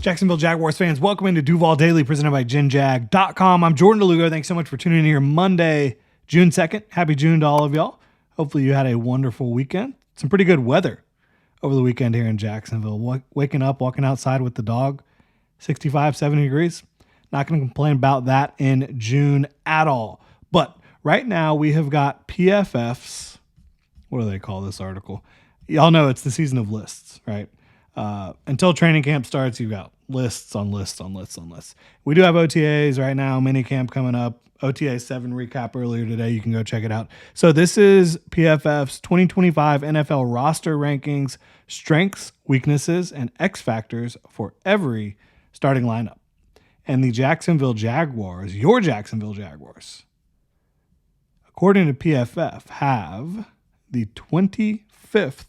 Jacksonville Jaguars fans, welcome into Duval Daily, presented by GenJag.com. I'm Jordan DeLugo. Thanks so much for tuning in here Monday, June 2nd. Happy June to all of y'all. Hopefully you had a wonderful weekend. Some pretty good weather over the weekend here in Jacksonville. Waking up, walking outside with the dog, 65, 70 degrees. Not going to complain about that in June at all. But right now we have got PFF's, what do they call this article? Y'all know it's the season of lists, right? Until training camp starts, you've got lists on lists on lists on lists. We do have OTAs right now, mini camp coming up. OTA 7 recap earlier today. You can go check it out. So this is PFF's 2025 NFL roster rankings, strengths, weaknesses, and X factors for every starting lineup. And the Jacksonville Jaguars, your Jacksonville Jaguars, according to PFF, have the 25th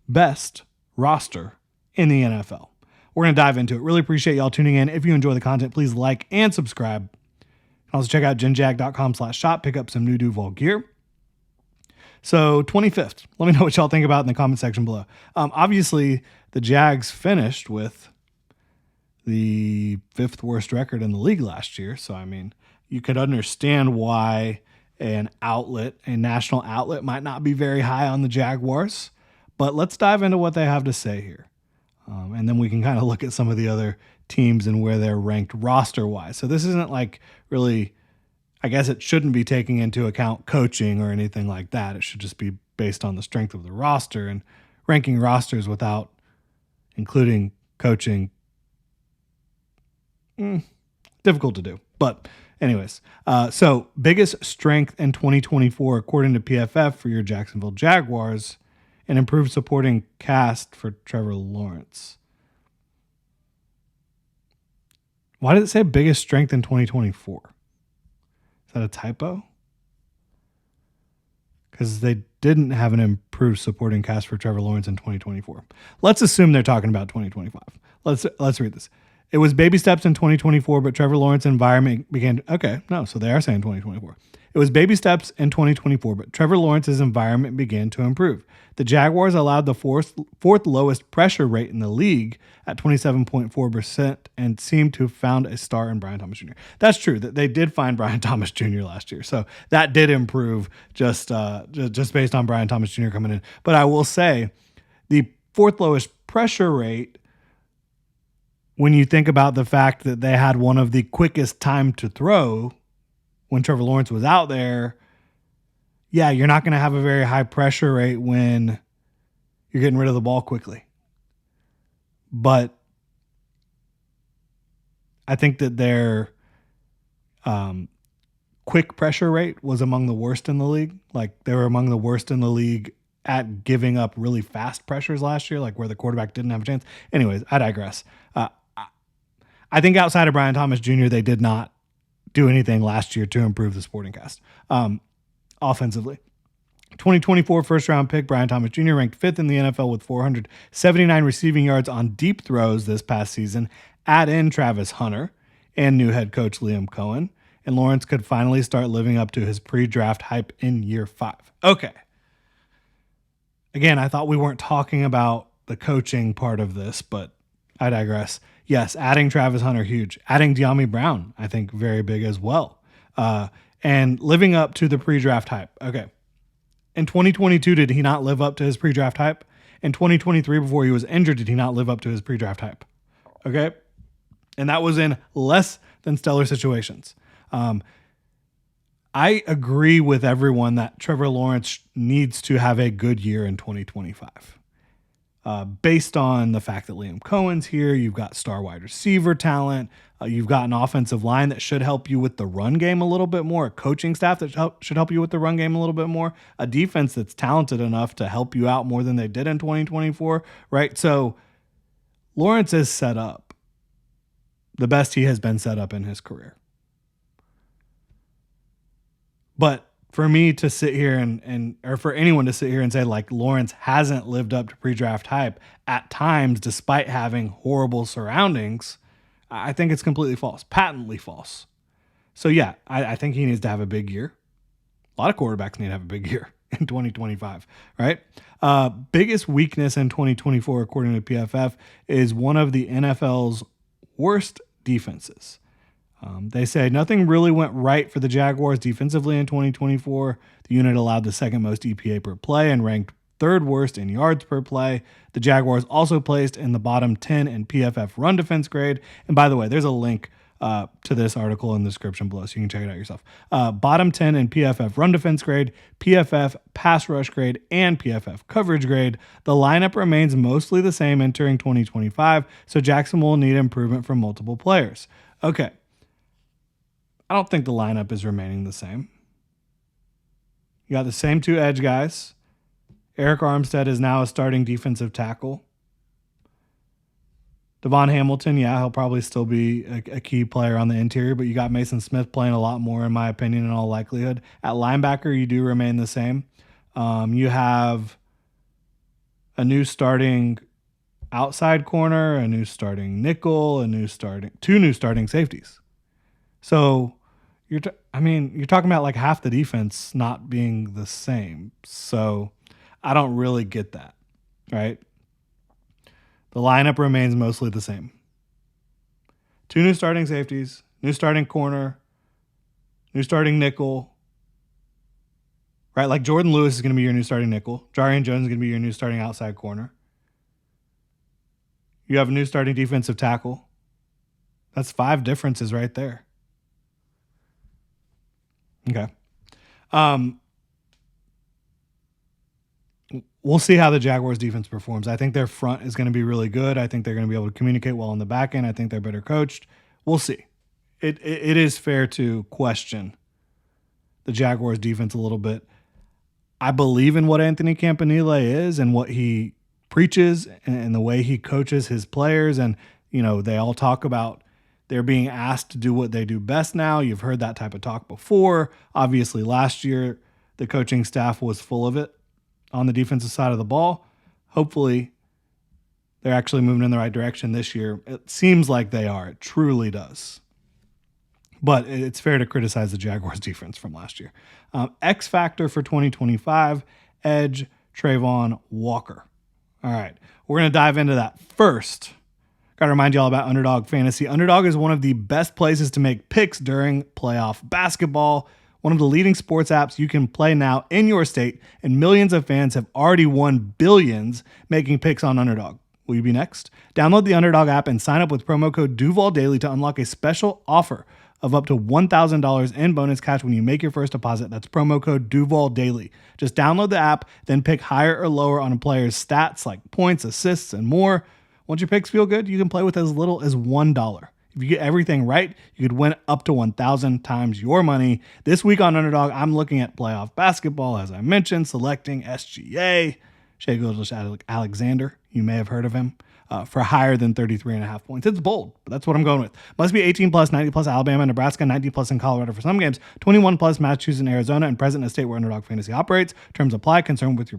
best roster in the NFL. We're going to dive into it. Really appreciate y'all tuning in. If you enjoy the content, please like and subscribe. Also check out genjag.com/shop. Pick up some new Duval gear. So 25th. Let me know what y'all think about in the comment section below. Obviously, the Jags finished with the 5th worst record in the league last year. So, I mean, you could understand why a national outlet might not be very high on the Jaguars. But let's dive into what they have to say here. And then we can kind of look at some of the other teams and where they're ranked roster-wise. So this isn't like really, I guess it shouldn't be taking into account coaching or anything like that. It should just be based on the strength of the roster, and ranking rosters without including coaching, difficult to do. But anyways, so biggest strength in 2024, according to PFF for your Jacksonville Jaguars, an improved supporting cast for Trevor Lawrence. Why did it say biggest strength in 2024? Is that a typo? Because they didn't have an improved supporting cast for Trevor Lawrence in 2024. Let's assume they're talking about 2025. Let's read this. It was baby steps in 2024, but Trevor Lawrence's environment began. So they are saying 2024. It was baby steps in 2024, but Trevor Lawrence's environment began to improve. The Jaguars allowed the fourth lowest pressure rate in the league at 27.4% and seemed to have found a star in Brian Thomas Jr. That's true that they did find Brian Thomas Jr. last year, so that did improve just based on Brian Thomas Jr. coming in. But I will say the 4th lowest pressure rate, when you think about the fact that they had one of the quickest time to throw when Trevor Lawrence was out there, yeah, you're not going to have a very high pressure rate when you're getting rid of the ball quickly. But I think that their quick pressure rate was among the worst in the league. Like, they were among the worst in the league at giving up really fast pressures last year, like where the quarterback didn't have a chance. Anyways, I digress. I think outside of Brian Thomas Jr., they did not do anything last year to improve the supporting cast offensively. 2024 first-round pick Brian Thomas Jr. ranked 5th in the NFL with 479 receiving yards on deep throws this past season. Add in Travis Hunter and new head coach Liam Cohen, and Lawrence could finally start living up to his pre-draft hype in year 5. Okay. Again, I thought we weren't talking about the coaching part of this, but I digress. Yes, adding Travis Hunter, huge. Adding De'Ami Brown, I think, very big as well. And living up to the pre-draft hype. Okay. In 2022, did he not live up to his pre-draft hype? In 2023, before he was injured, did he not live up to his pre-draft hype? Okay. And that was in less than stellar situations. I agree with everyone that Trevor Lawrence needs to have a good year in 2025. Based on the fact that Liam Cohen's here, you've got star wide receiver talent, you've got an offensive line that should help you with the run game a little bit more, a coaching staff that should help you with the run game a little bit more, a defense that's talented enough to help you out more than they did in 2024, right? So Lawrence is set up the best he has been set up in his career. But for me to sit here or for anyone to sit here and say like Lawrence hasn't lived up to pre-draft hype at times, despite having horrible surroundings, I think it's completely false, patently false. So yeah, I think he needs to have a big year. A lot of quarterbacks need to have a big year. in 2025, right? Biggest weakness in 2024, according to PFF, is one of the NFL's worst defenses. They say nothing really went right for the Jaguars defensively in 2024. The unit allowed the second most EPA per play and ranked third worst in yards per play. The Jaguars also placed in the bottom 10 in PFF run defense grade. And by the way, there's a link to this article in the description below, so you can check it out yourself. Bottom 10 in PFF run defense grade, PFF pass rush grade, and PFF coverage grade. The lineup remains mostly the same entering 2025, so Jackson will need improvement from multiple players. Okay. I don't think the lineup is remaining the same. You got the same two edge guys. Eric Armstead is now a starting defensive tackle. Devon Hamilton, yeah, he'll probably still be a key player on the interior, but you got Mason Smith playing a lot more, in my opinion, in all likelihood. At linebacker, you do remain the same. You have a new starting outside corner, a new starting nickel, two new starting safeties. So you're talking about like half the defense not being the same. So I don't really get that, right? The lineup remains mostly the same. Two new starting safeties, new starting corner, new starting nickel, right? Like Jordan Lewis is going to be your new starting nickel. Jarian Jones is going to be your new starting outside corner. You have a new starting defensive tackle. That's 5 differences right there. Okay. We'll see how the Jaguars defense performs. I think their front is going to be really good. I think they're going to be able to communicate well on the back end. I think they're better coached. We'll see. It is fair to question the Jaguars defense a little bit. I believe in what Anthony Campanile is and what he preaches and the way he coaches his players. And, they all talk about they're being asked to do what they do best now. You've heard that type of talk before. Obviously, last year, the coaching staff was full of it on the defensive side of the ball. Hopefully, they're actually moving in the right direction this year. It seems like they are. It truly does. But it's fair to criticize the Jaguars defense from last year. X factor for 2025, edge Trayvon Walker. All right, we're going to dive into that first. Got to remind you all about Underdog Fantasy. Underdog is one of the best places to make picks during playoff basketball. One of the leading sports apps you can play now in your state, and millions of fans have already won billions making picks on Underdog. Will you be next? Download the Underdog app and sign up with promo code DuvalDaily to unlock a special offer of up to $1,000 in bonus cash when you make your first deposit. That's promo code DuvalDaily. Just download the app, then pick higher or lower on a player's stats like points, assists, and more. Once your picks feel good, you can play with as little as $1. If you get everything right, you could win up to 1,000 times your money. This week on Underdog, I'm looking at playoff basketball, as I mentioned, selecting SGA, Shai Gilgeous-Alexander. You may have heard of him, for higher than 33.5 points. It's bold, but that's what I'm going with. Must be 18 plus, 90 plus Alabama, Nebraska, 90 plus in Colorado for some games, 21 plus Massachusetts and Arizona, and present in a state where Underdog Fantasy operates. Terms apply. Concerned with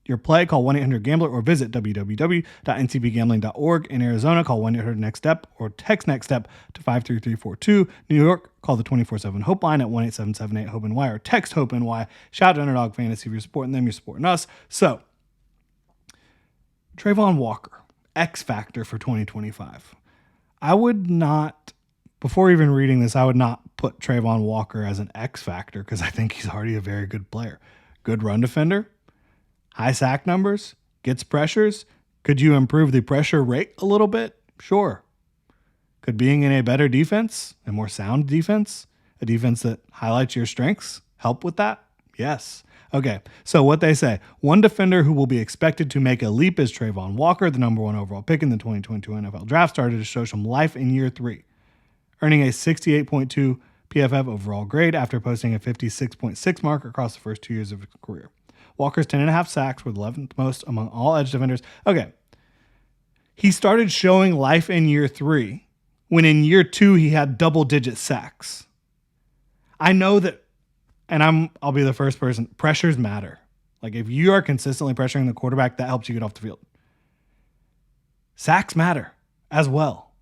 your play, call 1-800-GAMBLER or visit www.ncbgambling.org. In Arizona, call 1-800-NEXT-STEP or text NEXT STEP to 53342. New York, call the 24/7 Hope line at 1-877-8-HOPE-NY or text HOPE-NY. Shout out to Underdog Fantasy. If you're supporting them, you're supporting us. So, Trayvon Walker, X factor for 2025. I would not, before even reading this, I would not put Trayvon Walker as an X factor because I think he's already a very good player. Good run defender. High sack numbers, gets pressures. Could you improve the pressure rate a little bit? Sure. Could being in a better defense, a more sound defense, a defense that highlights your strengths, help with that? Yes. Okay, so what they say, one defender who will be expected to make a leap is Trayvon Walker, the number 1 overall pick in the 2022 NFL Draft, started to show some life in year 3, earning a 68.2 PFF overall grade after posting a 56.6 mark across the first 2 years of his career. Walker's 10.5 sacks, with 11th most among all edge defenders. Okay. He started showing life in year 3, when in year 2 he had double-digit sacks. I know that, and I'll be the first person, pressures matter. Like if you are consistently pressuring the quarterback, that helps you get off the field. Sacks matter as well.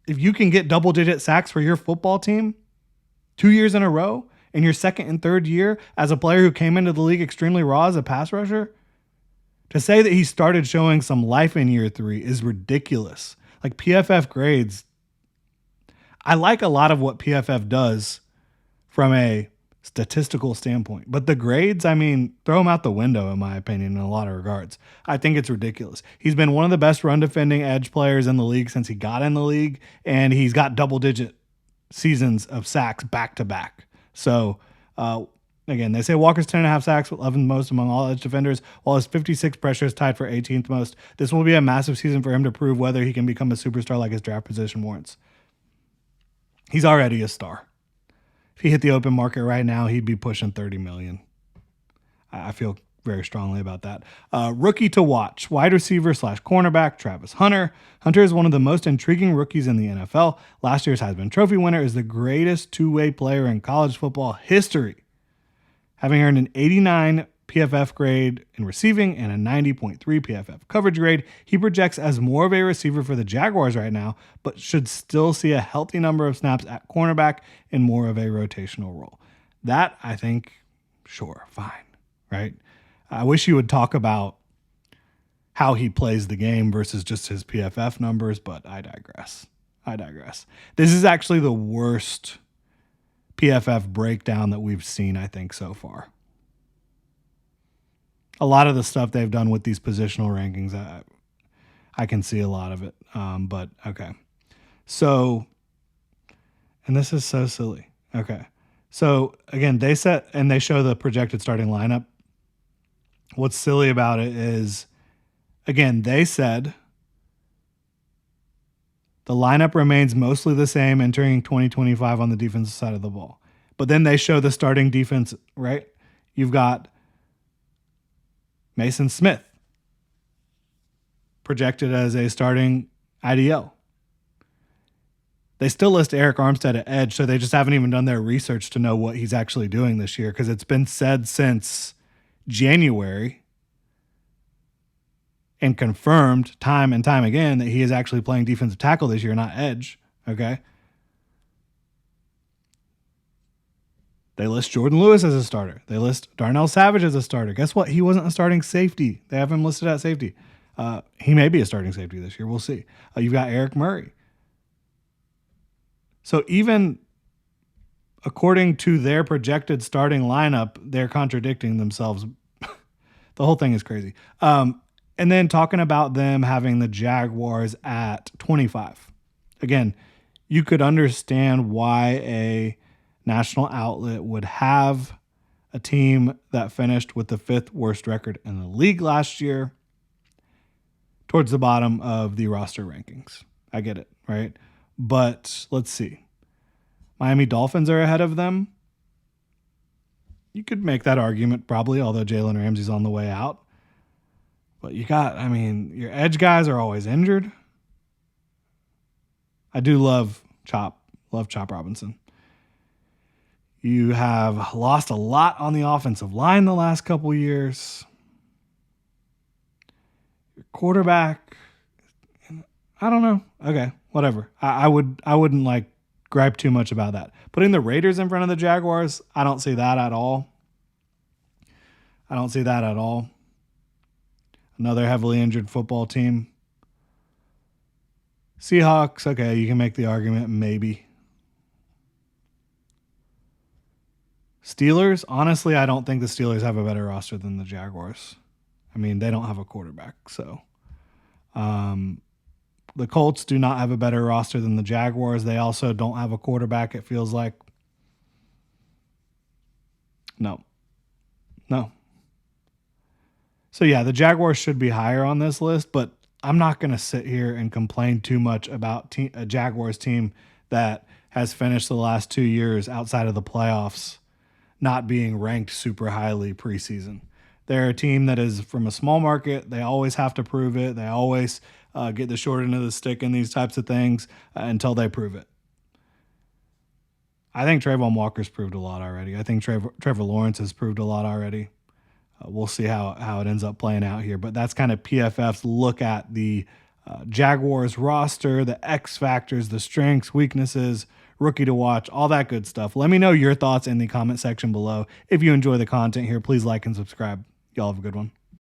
If you can get double-digit sacks for your football team 2 years in a row, in your second and third year as a player who came into the league extremely raw as a pass rusher? To say that he started showing some life in year 3 is ridiculous. Like PFF grades, I like a lot of what PFF does from a statistical standpoint, but the grades, I mean, throw them out the window in my opinion in a lot of regards. I think it's ridiculous. He's been one of the best run defending edge players in the league since he got in the league, and he's got double-digit seasons of sacks back to back. So, again, they say Walker's 10.5 sacks, 11th most among all edge defenders, while his 56 pressures tied for 18th most. This will be a massive season for him to prove whether he can become a superstar like his draft position warrants. He's already a star. If he hit the open market right now, he'd be pushing $30 million. I feel very strongly about that. Rookie to watch, wide receiver / cornerback, Travis Hunter. Hunter is one of the most intriguing rookies in the NFL. Last year's Heisman Trophy winner, is the greatest two-way player in college football history, having earned an 89 PFF grade in receiving and a 90.3 PFF coverage grade. He projects as more of a receiver for the Jaguars right now, but should still see a healthy number of snaps at cornerback in more of a rotational role. That, I think, sure, fine, right? I wish you would talk about how he plays the game versus just his PFF numbers, but I digress. This is actually the worst PFF breakdown that we've seen, I think, so far. A lot of the stuff they've done with these positional rankings, I can see a lot of it. But okay. So, and this is so silly. Okay. So again, they set and they show the projected starting lineup. What's silly about it is, again, they said the lineup remains mostly the same entering 2025 on the defensive side of the ball. But then they show the starting defense, right? You've got Mason Smith projected as a starting IDL. They still list Eric Armstead at edge, so they just haven't even done their research to know what he's actually doing this year, because it's been said since January and confirmed time and time again that he is actually playing defensive tackle this year, not edge. Okay. They list Jordan Lewis as a starter. They list Darnell Savage as a starter. Guess what? He wasn't a starting safety. They have him listed at safety. He may be a starting safety this year. We'll see. You've got Eric Murray. So even according to their projected starting lineup, they're contradicting themselves. The whole thing is crazy. And then talking about them having the Jaguars at 25. Again, you could understand why a national outlet would have a team that finished with the 5th worst record in the league last year towards the bottom of the roster rankings. I get it, right? But let's see. Miami Dolphins are ahead of them. You could make that argument probably, although Jalen Ramsey's on the way out. But you got, I mean, your edge guys are always injured. I do love Chop Robinson. You have lost a lot on the offensive line the last couple years. Your quarterback, I don't know. Okay, whatever. I wouldn't like gripe too much about that. Putting the Raiders in front of the Jaguars, I don't see that at all. Another heavily injured football team. Seahawks, okay, you can make the argument, maybe. Steelers, honestly, I don't think the Steelers have a better roster than the Jaguars. I mean, they don't have a quarterback, so. The Colts do not have a better roster than the Jaguars. They also don't have a quarterback, it feels like. No. So, yeah, the Jaguars should be higher on this list, but I'm not going to sit here and complain too much about a Jaguars team that has finished the last 2 years outside of the playoffs not being ranked super highly preseason. They're a team that is from a small market. They always have to prove it. They always get the short end of the stick in these types of things until they prove it. I think Trayvon Walker's proved a lot already. I think Trevor Lawrence has proved a lot already. We'll see how it ends up playing out here. But that's kind of PFF's look at the Jaguars roster, the X factors, the strengths, weaknesses, rookie to watch, all that good stuff. Let me know your thoughts in the comment section below. If you enjoy the content here, please like and subscribe. Y'all have a good one.